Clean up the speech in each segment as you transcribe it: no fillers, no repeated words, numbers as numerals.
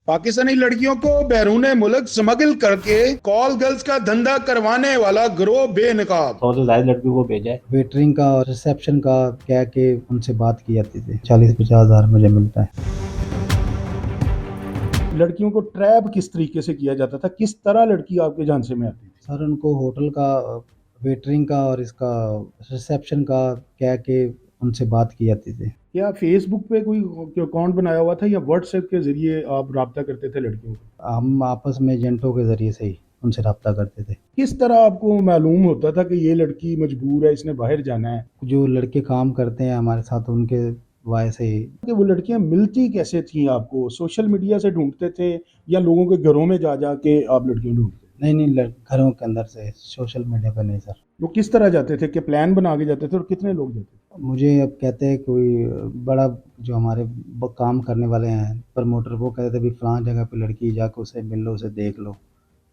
पाकिस्तानी लड़कियों को बैरून मुल्क स्मगल करके कॉल गर्ल्स का धंधा करवाने वाला गिरोह बेनकाब। 100 से ज्यादा लड़कियों को भेजा है। वेटरिंग का और रिसेप्शन का कह के उनसे बात की जाती थी। 40-50 हज़ार मुझे मिलता है। लड़कियों को ट्रैप किस तरीके से किया जाता था, किस तरह लड़की आपके झांसे में आती थी? सर उनको होटल का वेटरिंग का और इसका रिसेप्शन का कह के उनसे बात की जाती थी। क्या फेसबुक पे कोई अकाउंट बनाया हुआ था या व्हाट्सएप के जरिए आप राब्ता करते थे लड़कियों को? हम आपस में एजेंटों के ज़रिए से ही उनसे रब्ता करते थे। किस तरह आपको मालूम होता था कि ये लड़की मजबूर है, इसने बाहर जाना है? जो लड़के काम करते हैं हमारे साथ उनके वाय से ही। कि वो लड़कियां मिलती कैसे थी आपको? सोशल मीडिया से ढूंढते थे या लोगों के घरों में जा जा के आप लड़कियां ढूंढते थे? नहीं, घरों के अंदर से, सोशल मीडिया पर नहीं सर। वो किस तरह जाते थे, कि प्लान बना के जाते थे और कितने लोग जाते थे? मुझे अब कहते हैं कोई बड़ा जो हमारे काम करने वाले हैं प्रमोटर, वो कहते थे भी फलां जगह पे लड़की जाकर उसे मिल लो, उसे देख लो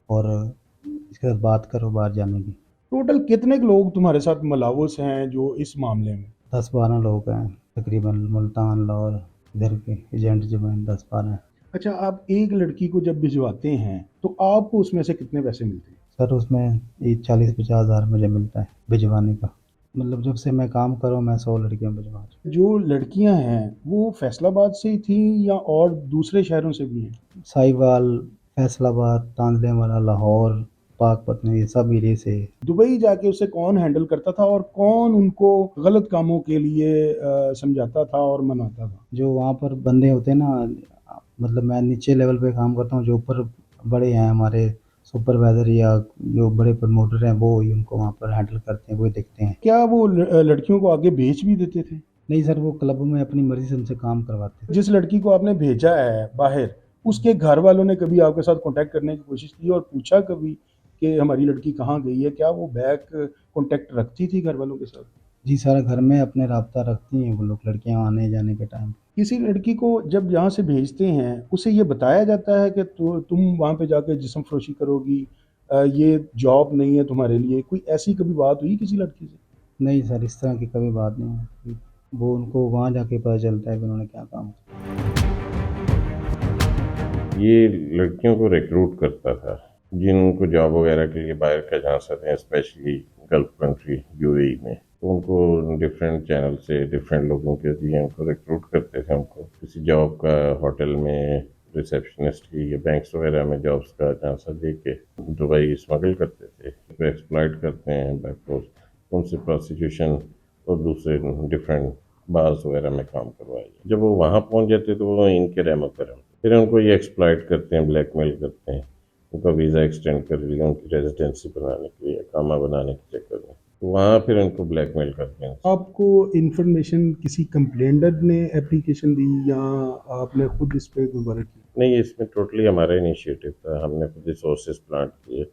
और इसके साथ बात करो बाहर जाने की। टोटल कितने लोग तुम्हारे साथ मुलव्वस हैं जो इस मामले में? 10-12 लोग हैं तकरीबन, मुल्तान लाहौर इधर के एजेंट जो हैं 10-12। अच्छा, आप एक लड़की को जब भिजवाते हैं तो आपको उसमें से कितने पैसे मिलते हैं? सर उसमें ये 40-50 हज़ार मुझे मिलता है भिजवाने का। मतलब जब से मैं काम करूँ मैं 100 लड़कियाँ भिजवा रहा हूँ। जो लड़कियां हैं वो फैसलाबाद से ही थी या और दूसरे शहरों से भी हैं? साहिवाल, फैसलाबाद, तांदलेवाला, लाहौर, पाकपतन, ये सब एरिए से। दुबई जाके उसे कौन हैंडल करता था और कौन उनको गलत कामों के लिए समझाता था और मनाता था? जो वहाँ पर बंदे होते हैं ना, मतलब मैं नीचे लेवल पे काम करता हूँ, जो ऊपर बड़े हैं हमारे सुपरवाइज़र या जो बड़े प्रमोटर हैं वो ही उनको वहाँ पर हैंडल करते हैं, वो ही देखते हैं। क्या वो लड़कियों को आगे बेच भी देते थे? नहीं सर, वो क्लब में अपनी मर्ज़ी से उनसे काम करवाते हैं। जिस लड़की को आपने भेजा है बाहर, उसके घर वालों ने कभी आपके साथ कांटेक्ट करने की कोशिश की और पूछा कभी कि हमारी लड़की कहाँ गई है? क्या वो बैक कांटेक्ट रखती थी घर वालों के साथ? जी सर, घर में अपने राब्ता रखती हैं वो लोग लड़कियाँ आने जाने के टाइम। किसी लड़की को जब यहाँ से भेजते हैं उसे ये बताया जाता है कि तुम वहाँ पे जाके जिस्म फरोशी करोगी, ये जॉब नहीं है तुम्हारे लिए? कोई ऐसी कभी बात हुई किसी लड़की से? नहीं सर, इस तरह की कभी बात नहीं है। वो उनको वहाँ जाके पता चलता है कि उन्होंने क्या काम किया। ये लड़कियों को रिक्रूट करता था जिनको जॉब वगैरह के लिए बाहर का झांसा थे, स्पेशली गल्फ कंट्री यूएई में। तो उनको डिफरेंट चैनल से डिफरेंट लोगों के दिए उनको रिक्रूट करते थे। हमको किसी जॉब का होटल में रिसेप्शनिस्ट की या बैंक्स वगैरह में जॉब्स का झांसा दे के दुबई स्मगल करते थे, तो एक्सप्लॉइट करते हैं बाय फोर्स, उनसे प्रोस्टिट्यूशन और दूसरे डिफरेंट बार्स वगैरह में काम करवाया। जब वो वहाँ पहुँच जाते तो वो इनके रहमत पर होते, फिर उनको ये एक्सप्लॉइट करते हैं, ब्लैकमेल करते हैं, उनका वीज़ा एक्सटेंड कर लिया उनकी रेजिडेंसी बनाने के लिए, अकामा बनाने के चक्कर में, तो वहाँ फिर उनको ब्लैकमेल करते हैं। आपको इंफॉर्मेशन किसी कंप्लेंटर ने एप्लीकेशन दी या आपने खुद इस पे गुब्बारा किया? नहीं, इसमें टोटली हमारा इनिशिएटिव था। हमने खुद ही सोर्सेज प्लांट किए,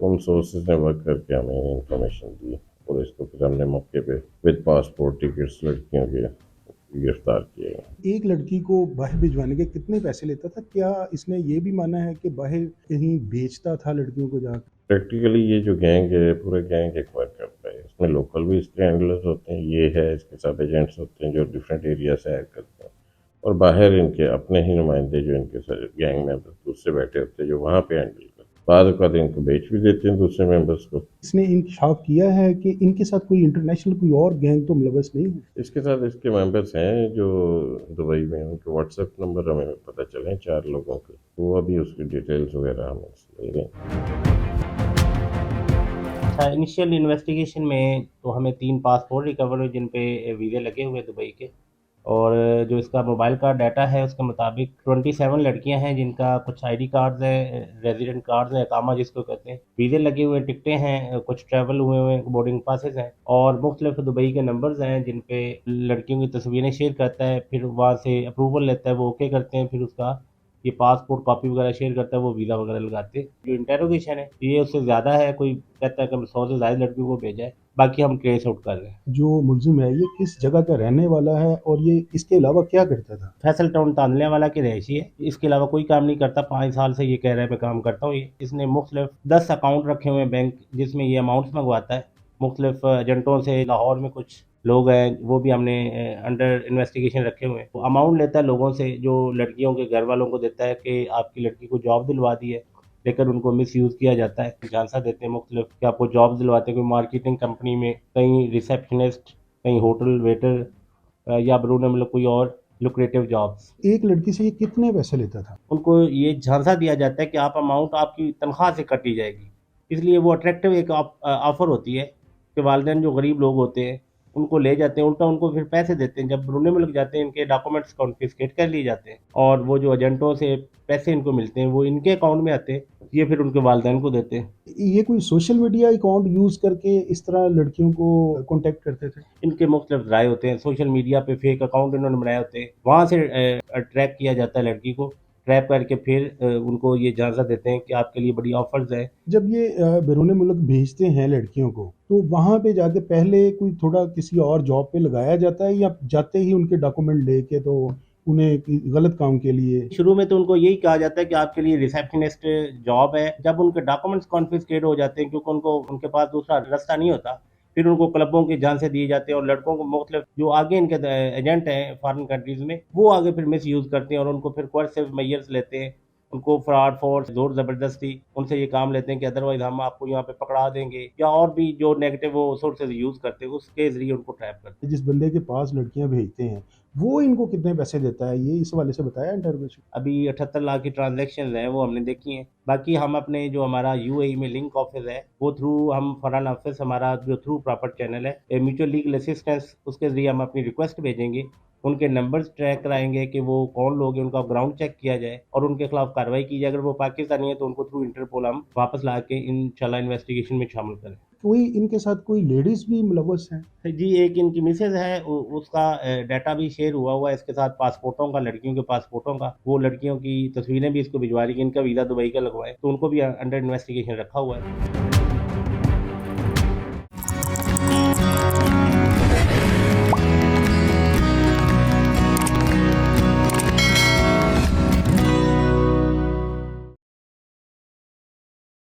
उन सोर्सेज ने वर्क करके हमें इंफॉर्मेशन दी और इसको फिर हमने मौके पे विद पासपोर्ट टिकट्स लड़कियों के गिरफ्तार किए। एक लड़की को बाहर भिजवाने के कितने पैसे लेता था? क्या इसने ये भी माना है कि बाहर कहीं बेचता था लड़कियों को जाकर? प्रैक्टिकली ये जो गैंग है, पूरे गैंग एक वर्क करता है। इसमें लोकल भी इसके हैंडलर्स होते हैं, ये है इसके साथ एजेंट्स होते हैं जो डिफरेंट एरिया से हायर करते हैं, और बाहर इनके अपने ही नुमाइंदे जो इनके साथ गैंग में दूसरे बैठे होते हैं जो वहाँ पे हैंडल करते हैं। बाद अवत इनको बेच भी देते हैं दूसरे मेंबर्स को। इसने इंकशाफ किया है कि इनके साथ कोई इंटरनेशनल कोई और गैंग तो मुलव्वस नहीं है? इसके साथ इसके मेंबर्स हैं जो दुबई में, उनके व्हाट्सएप नंबर हमें पता चले हैं 4 लोगों के, वो अभी उसकी डिटेल्स वगैरह हम ले रहे हैं। अच्छा, इनिशियल इन्वेस्टिगेशन में तो हमें 3 पासपोर्ट रिकवर हुए जिन पे वीज़े लगे हुए दुबई के, और जो इसका मोबाइल का डाटा है उसके मुताबिक 27 लड़कियां हैं जिनका कुछ आईडी कार्ड्स हैं, रेजिडेंट कार्ड्स हैं, अकामा जिसको कहते हैं, वीज़े लगे हुए, टिकटें हैं, कुछ ट्रैवल हुए हुए बोर्डिंग पासेस हैं, और मुख्तलिफ दुबई के नंबर्स हैं जिन पे लड़कियों की तस्वीरें शेयर करता है, फिर वहाँ से अप्रूवल लेता है, वो ओके करते हैं, फिर उसका ये पासपोर्ट कॉपी वगैरह शेयर करता है, वो वीज़ा वगैरह लगाते हैं। जो इंटेरोगेशन है ये उससे ज़्यादा है, कोई कहता है कि 100 से ज़्यादा लड़कियों को भेजा है, बाकी हम ट्रेस आउट कर रहे हैं। जो मुलजिम है ये किस जगह का रहने वाला है और ये इसके अलावा क्या करता था? फैसल टाउन तांदलेवाला की रहायशी है, इसके अलावा कोई काम नहीं करता। 5 साल से ये कह रहा है मैं काम करता हूँ। इसने मुख्तलिफ 10 अकाउंट रखे हुए हैं बैंक, जिसमें ये अमाउंट्स मंगवाता है मुख्तलिफ एजेंटों से। लाहौर में कुछ लोग हैं वो भी हमने अंडर इन्वेस्टिगेशन रखे हुए हैं। वो अमाउंट लेता है लोगों से, जो लड़कियों के घर वालों को देता है कि आपकी लड़की को जॉब दिलवा दी है, लेकिन उनको मिस यूज़ किया जाता है। झांसा देते हैं मुख्तलिफ कि आपको जॉब दिलवाते हैं कोई मार्केटिंग कंपनी में, कहीं रिसेप्शनिस्ट, कहीं होटल वेटर, या बरूने मतलब कोई और लुक्रेटिव जॉब्स। एक लड़की से ये कितने पैसे लेता था? उनको ये झांसा दिया जाता है कि आप अमाउंट आपकी तनख्वाह से काटी जाएगी, इसलिए वो अट्रैक्टिव एक ऑफर होती है कि वालिदैन जो गरीब लोग होते हैं उनको ले जाते हैं, उल्टा उनको फिर पैसे देते हैं। जब भरूने में लग जाते हैं इनके डॉक्यूमेंट्स कॉन्फिस्केट कर लिए जाते हैं और वो जो एजेंटों से पैसे इनको मिलते हैं वो इनके अकाउंट में आते हैं, ये फिर उनके वालिदैन को देते हैं। ये कोई सोशल मीडिया अकाउंट यूज़ करके इस तरह लड़कियों को कॉन्टैक्ट करते थे? इनके मुख्तलिफ ज़राए होते हैं, सोशल मीडिया पे फेक अकाउंट इन्होंने बनाए होते हैं, वहाँ से ट्रैक किया जाता है लड़की को, ट्रैप करके फिर उनको ये इजाज़त देते हैं कि आपके लिए बड़ी ऑफर्स है। जब ये बैरून मुल्क भेजते हैं लड़कियों को, तो वहाँ पे जाके पहले कोई थोड़ा किसी और जॉब पे लगाया जाता है या जाते ही उनके डॉक्यूमेंट लेके तो उन्हें गलत काम के लिए? शुरू में तो उनको यही कहा जाता है कि आपके लिए रिसेप्शनिस्ट जॉब है। जब उनके डॉक्यूमेंट्स कॉन्फिस्केट हो जाते हैं क्योंकि उनको उनके पास दूसरा रास्ता नहीं होता, फिर उनको क्लबों की झांसे दिए जाते हैं और लड़कों को मुख्तलिफ जो आगे इनके एजेंट हैं फॉरेन कंट्रीज में, वो आगे फिर मिस यूज़ करते हैं और उनको फिर कोर्सिव मेजर्स लेते हैं, उनको फ्रॉड फोर्स जोर ज़बरदस्ती उनसे ये काम लेते हैं कि अदरवाइज हम आपको यहाँ पे पकड़ा देंगे, या और भी जो नेगेटिव वो सोर्सेज यूज़ करते हैं उसके ज़रिए उनको ट्रैप करते हैं। जिस बंदे के पास लड़कियां भेजते हैं, वो इनको कितने पैसे देता है, ये इस हवाले से बताया इंटरव्यू में? अभी 78 लाख की ट्रांजैक्शन हैं वो हमने देखी हैं। बाकी हम अपने जो हमारा यूएई में लिंक ऑफिस है वो थ्रू हम फॉरेन ऑफिस हमारा जो थ्रू प्रॉपर चैनल है म्यूचुअल लीगल असिस्टेंस, उसके ज़रिए हम अपनी रिक्वेस्ट भेजेंगे, उनके नंबर्स ट्रैक कराएंगे कि वो कौन लोग हैं, उनका ग्राउंड चेक किया जाए और उनके खिलाफ कार्रवाई की जाए। अगर वो पाकिस्तानी है तो उनको थ्रू इंटरपोल हम वापस ला के इंशाल्लाह इन्वेस्टिगेशन में शामिल करें। कोई इनके साथ कोई लेडीज भी मुलव्वस हैं? जी, एक इनकी मिसेज है, उसका डाटा भी शेयर हुआ है इसके साथ पासपोर्टों का, लड़कियों के पासपोर्टों का। वो लड़कियों की तस्वीरें भी इसको भिजवा रही हैं, इनका वीज़ा दुबई का लगवाए, तो उनको भी अंडर इन्वेस्टिगेशन रखा हुआ है।